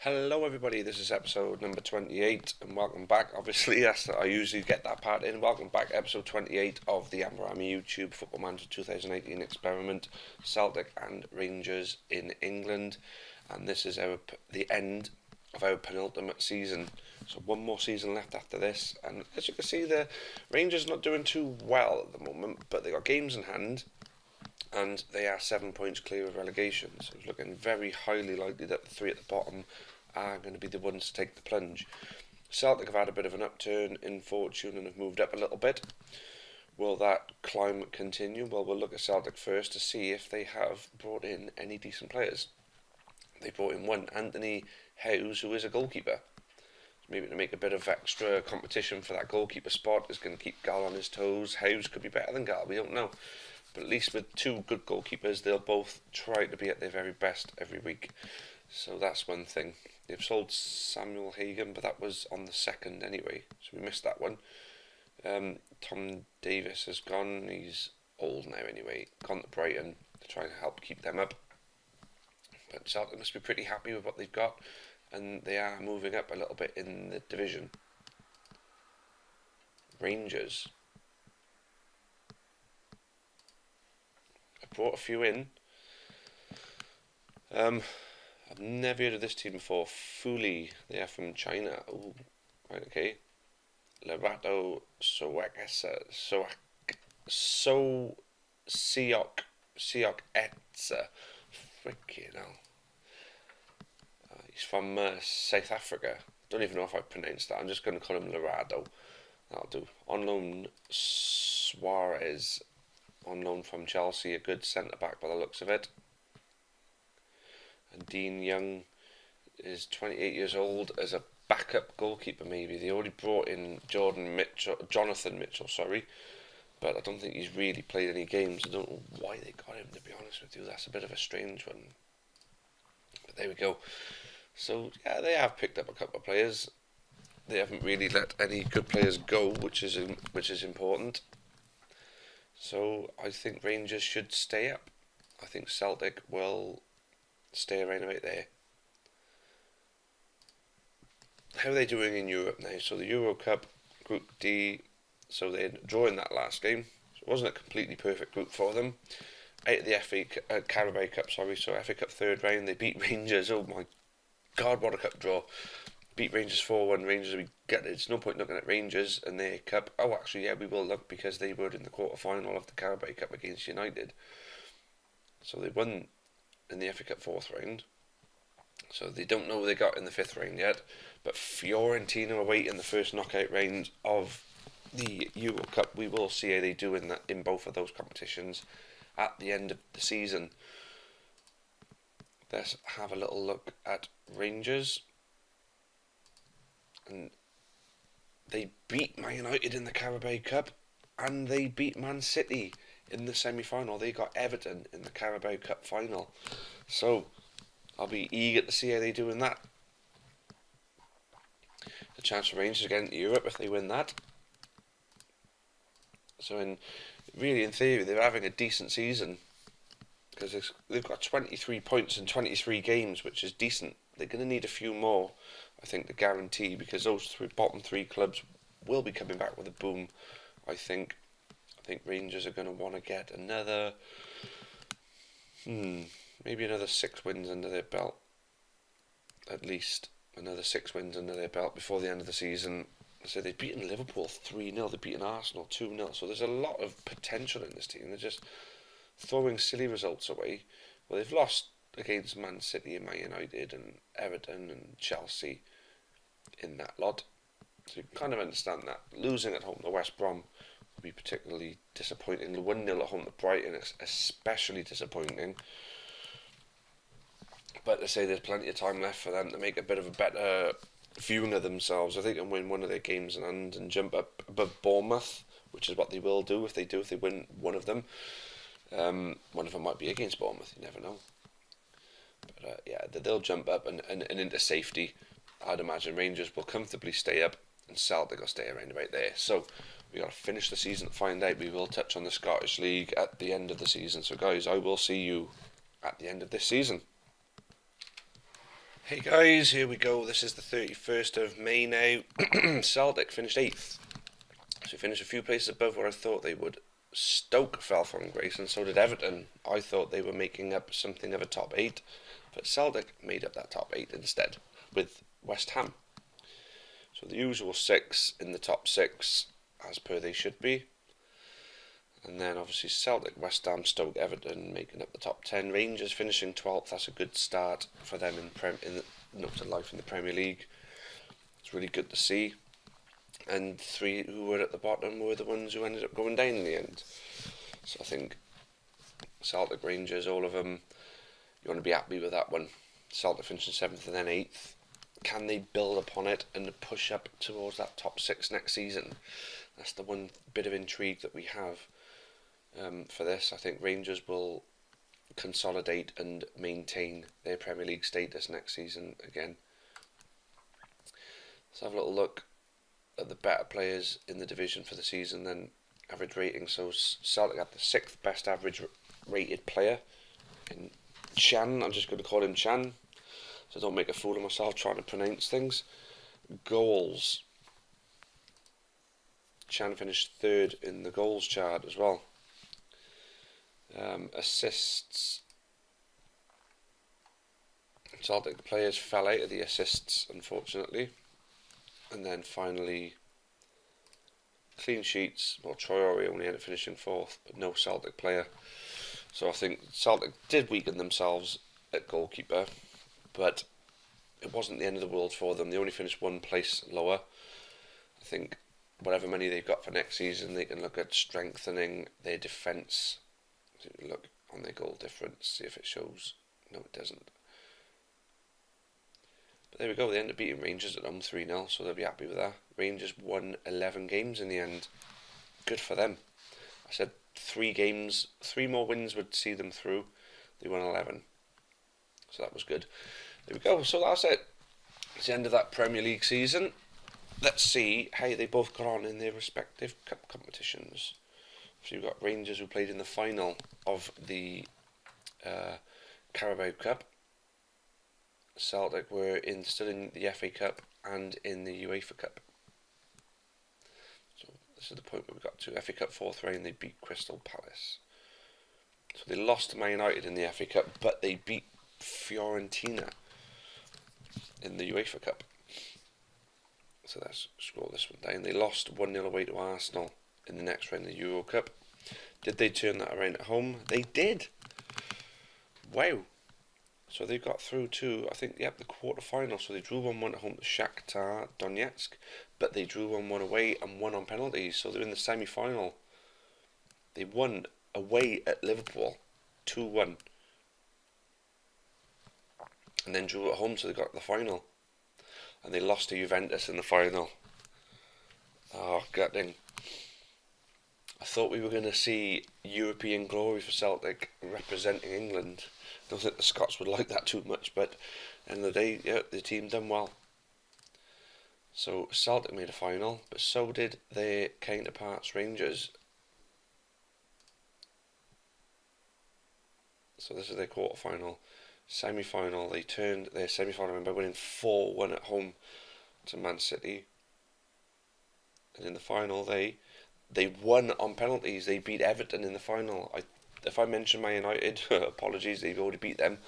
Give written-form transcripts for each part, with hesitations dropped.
Hello everybody, this is episode number 28 and welcome back. Obviously, yes, I usually get that part in. Welcome back, episode 28 of the Vanarama YouTube Football Manager 2018 experiment, Celtic and Rangers in England. And this is the end of our penultimate season. So one more season left after this. And as you can see, the Rangers not doing too well at the moment, but they got games in hand. And they are 7 points clear of relegation, so it's looking very highly likely that the three at the bottom are going to be the ones to take the plunge. Celtic have had a bit of an upturn in fortune and have moved up a little bit. Will that climb continue? Well, we'll look at Celtic first to see if they have brought in any decent players. They brought in one, Anthony Howes, who is a goalkeeper. So maybe to make a bit of extra competition for that goalkeeper spot is going to keep Gal on his toes. Howes could be better than Gal, we don't know. But at least with two good goalkeepers, they'll both try to be at their very best every week. So that's one thing. They've sold Samuel Hagen, but that was on the 2nd anyway, so we missed that one. Tom Davis has gone. He's old now anyway. Gone to Brighton to try and help keep them up. But Celtic must be pretty happy with what they've got, and they are moving up a little bit in the division. Rangers. Brought a few in. I've never heard of this team before. Fuli, they are from China. Oh, right, okay. Lerato Siok Etsa. Freaking hell. He's from South Africa. Don't even know if I pronounced that. I'm just going to call him Lerato. That'll do. On loan, Suarez. On loan from Chelsea, a good centre-back by the looks of it. And Dean Young is 28 years old as a backup goalkeeper maybe. They already brought in Jonathan Mitchell, but I don't think he's really played any games. I don't know why they got him, to be honest with you. That's a bit of a strange one. But there we go. So, yeah, they have picked up a couple of players. They haven't really let any good players go, which is important. So I think Rangers should stay up. I think Celtic will stay around about there. How are they doing in Europe now? So the Euro Cup, Group D, so they're drawing that last game. So it wasn't a completely perfect group for them. Out of the Carabao Cup, so FA Cup third round, they beat Rangers. Oh my God, what a cup draw. Beat Rangers 4-1. Rangers will be gutted. There's no point looking at Rangers and their cup. Oh, actually, yeah, we will look because they were in the quarter-final of the Carabao Cup against United. So they won in the FA Cup fourth round. So they don't know what they got in the fifth round yet. But Fiorentina away in the first knockout round of the Euro Cup. We will see how they do in both of those competitions at the end of the season. Let's have a little look at Rangers. And they beat Man United in the Carabao Cup, and they beat Man City in the semi-final. They got Everton in the Carabao Cup final. So I'll be eager to see how they do in that. The chance for Rangers to get into Europe if they win that. So in theory, they're having a decent season because they've got 23 points in 23 games, which is decent. They're going to need a few more, I think, to guarantee, because those bottom three clubs will be coming back with a boom. I think Rangers are going to want to get another, maybe another 6 wins under their belt. At least another 6 wins under their belt before the end of the season. So they've beaten Liverpool 3-0, they've beaten Arsenal 2-0. So there's a lot of potential in this team. They're just throwing silly results away. Well, they've lost against Man City and Man United and Everton and Chelsea in that lot. So you can kind of understand that. Losing at home to West Brom would be particularly disappointing. The 1-0 at home to Brighton is especially disappointing. But to say there's plenty of time left for them to make a bit of a better viewing of themselves. I think and win one of their games and jump up above Bournemouth, which is what they will do if they win one of them. One of them might be against Bournemouth, you never know. But yeah, they'll jump up and into safety. I'd imagine Rangers will comfortably stay up and Celtic will stay around about there. So we got to finish the season to find out. We will touch on the Scottish League at the end of the season. So guys, I will see you at the end of this season. Hey guys, here we go. This is the 31st of May now. Celtic finished 8th. So finished a few places above where I thought they would. Stoke fell from grace, and so did Everton. I thought they were making up something of a top 8, but Celtic made up that top 8 instead, with West Ham. So the usual 6 in the top 6, as per they should be. And then obviously Celtic, West Ham, Stoke, Everton making up the top 10. Rangers finishing 12th. That's a good start for them to life in the Premier League. It's really good to see. And 3 who were at the bottom were the ones who ended up going down in the end. So I think Celtic, Rangers, all of them, you want to be happy with that one. Celtic finishing 7th and then 8th. Can they build upon it and push up towards that top 6 next season? That's the one bit of intrigue that we have. For this, I think Rangers will consolidate and maintain their Premier League status next season again. Let's have a little look at the better players in the division for the season then average rating. So Celtic had the 6th best average rated player in Chan. I'm just going to call him Chan, so don't make a fool of myself trying to pronounce things. Goals. Chan finished 3rd in the goals chart as well. Assists. Celtic players fell out of the assists, unfortunately. And then finally, clean sheets. Well, Traore only ended up finishing 4th, but no Celtic player. So I think Celtic did weaken themselves at goalkeeper, but it wasn't the end of the world for them. They only finished 1 place lower. I think whatever money they've got for next season, they can look at strengthening their defence. Look on their goal difference, see if it shows. No, it doesn't. But there we go, they end up beating Rangers at home 3-0, so they'll be happy with that. Rangers won 11 games in the end. Good for them. I said 3 more wins would see them through. They won 11. So that was good. There we go, so that's it. It's the end of that Premier League season. Let's see how they both got on in their respective cup competitions. So you've got Rangers who played in the final of the Carabao Cup. Celtic were still in the FA Cup and in the UEFA Cup. So this is the point where we got to. FA Cup 4th round, they beat Crystal Palace. So they lost to Man United in the FA Cup, but they beat Fiorentina in the UEFA Cup. So let's scroll this one down. They lost 1-0 away to Arsenal in the next round of the Euro Cup. Did they turn that around at home? They did. Wow. So they got through to, I think, the quarter-final. So they drew 1-1 at home to Shakhtar Donetsk, but they drew 1-1 away and won on penalties. So they're in the semi-final. They won away at Liverpool, 2-1. And then drew at home, so they got the final. And they lost to Juventus in the final. Oh, gutting. I thought we were going to see European glory for Celtic representing England. I don't think the Scots would like that too much, but at the end of the day, yeah, the team done well. So Celtic made a final, but so did their counterparts Rangers. So this is their quarter-final. Semi-final, they turned their semi-final by winning 4-1 at home to Man City. And in the final, they won on penalties. They beat Everton in the final. If I mention Man United, apologies, they've already beat them.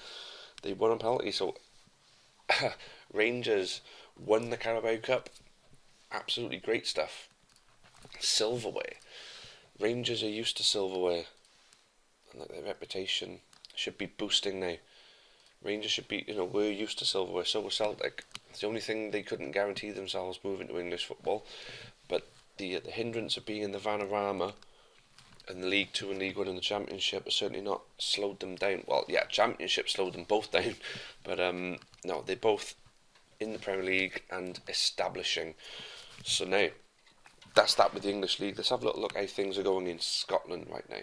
They won on penalties. So Rangers won the Carabao Cup. Absolutely great stuff. Silverware. Rangers are used to silverware, and their reputation should be boosting now. Rangers should be, we're used to silverware. So was Celtic. It's the only thing they couldn't guarantee themselves moving to English football, but the hindrance of being in the Vanarama and the League 2 and League 1 and the Championship has certainly not slowed them down. Well, yeah, Championship slowed them both down, but no, they're both in the Premier League and establishing. So now, that's that with the English League. Let's have a little look how things are going in Scotland right now.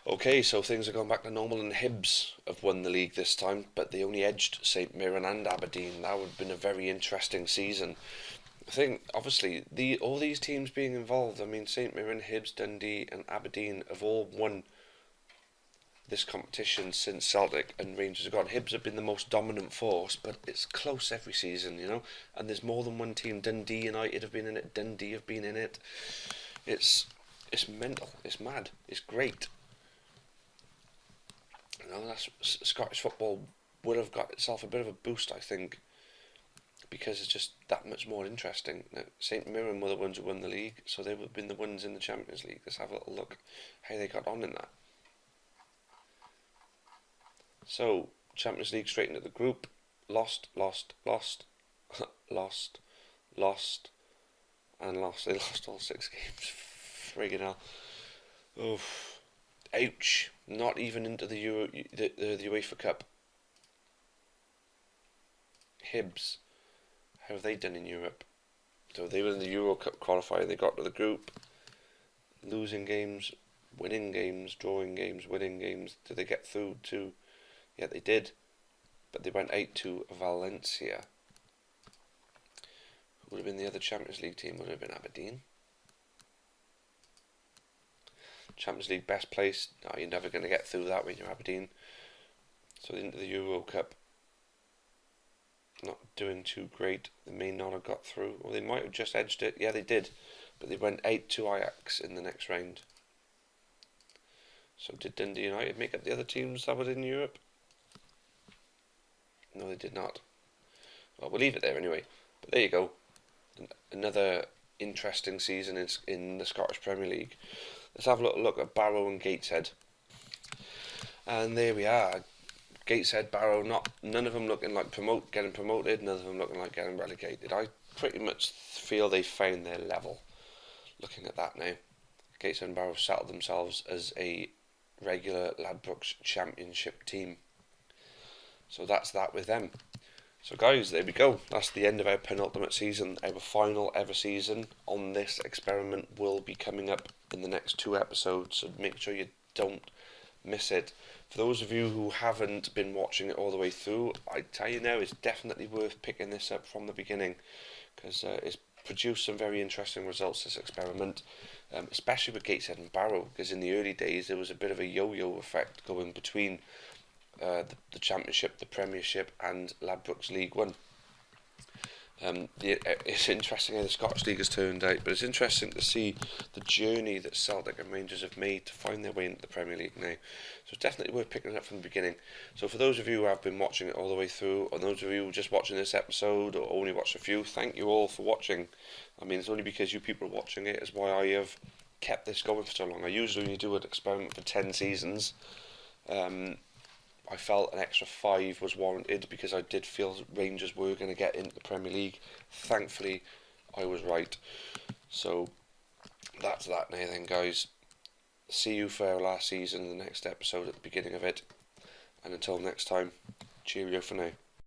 Okay, so things are going back to normal, and Hibs have won the league this time, but they only edged St Mirren and Aberdeen. That would have been a very interesting season. I think, obviously, all these teams being involved, I mean, St Mirren, Hibs, Dundee and Aberdeen have all won this competition since Celtic and Rangers have gone. Hibs have been the most dominant force, but it's close every season, you know. And there's more than one team. Dundee United have been in it. Dundee have been in it. It's mental. It's mad. It's great. You know, that's Scottish football would have got itself a bit of a boost, I think, because it's just that much more interesting. Now, St Mirren were the ones who won the league, so they would have been the ones in the Champions League. Let's have a little look how they got on in that. So, Champions League straight into the group. Lost, lost, lost, lost, lost, and lost. They lost all 6 games. Friggin' hell. Oof. Ouch. Not even into the UEFA Cup. Hibs. How have they done in Europe? So they were in the Euro Cup qualifier. They got to the group. Losing games, winning games, drawing games, winning games. Did they get through to... Yeah, they did, but they went 8 to Valencia. Who would have been the other Champions League team? Would have been Aberdeen. Champions League best place. No, you're never going to get through that when you're Aberdeen. So into the Euro Cup. Not doing too great. They may not have got through, or they might have just edged it. Yeah, they did, but they went 8 to Ajax in the next round. So did Dundee United make up the other teams that were in Europe? No, they did not. Well, we'll leave it there anyway. But there you go. Another interesting season in the Scottish Premier League. Let's have a little look at Barrow and Gateshead. And there we are. Gateshead, Barrow, none of them looking like getting promoted, none of them looking like getting relegated. I pretty much feel they found their level. Looking at that now. Gateshead and Barrow settled themselves as a regular Ladbrokes Championship team. So that's that with them. So guys, there we go. That's the end of our penultimate season. Our final ever season on this experiment will be coming up in the next 2 episodes. So make sure you don't miss it. For those of you who haven't been watching it all the way through, I tell you now, it's definitely worth picking this up from the beginning, because it's produced some very interesting results, this experiment, especially with Gateshead and Barrow, because in the early days there was a bit of a yo-yo effect going between the Championship, the Premiership, and Ladbrokes League One. It's interesting how the Scottish League has turned out, but it's interesting to see the journey that Celtic and Rangers have made to find their way into the Premier League now. So it's definitely worth picking it up from the beginning. So for those of you who have been watching it all the way through, or those of you who are just watching this episode or only watched a few, thank you all for watching. I mean, it's only because you people are watching it is why I have kept this going for so long. I usually only do an experiment for 10 seasons. I felt an extra 5 was warranted because I did feel Rangers were going to get into the Premier League. Thankfully, I was right. So that's that now then, guys. See you for our last season in the next episode at the beginning of it. And until next time, cheerio for now.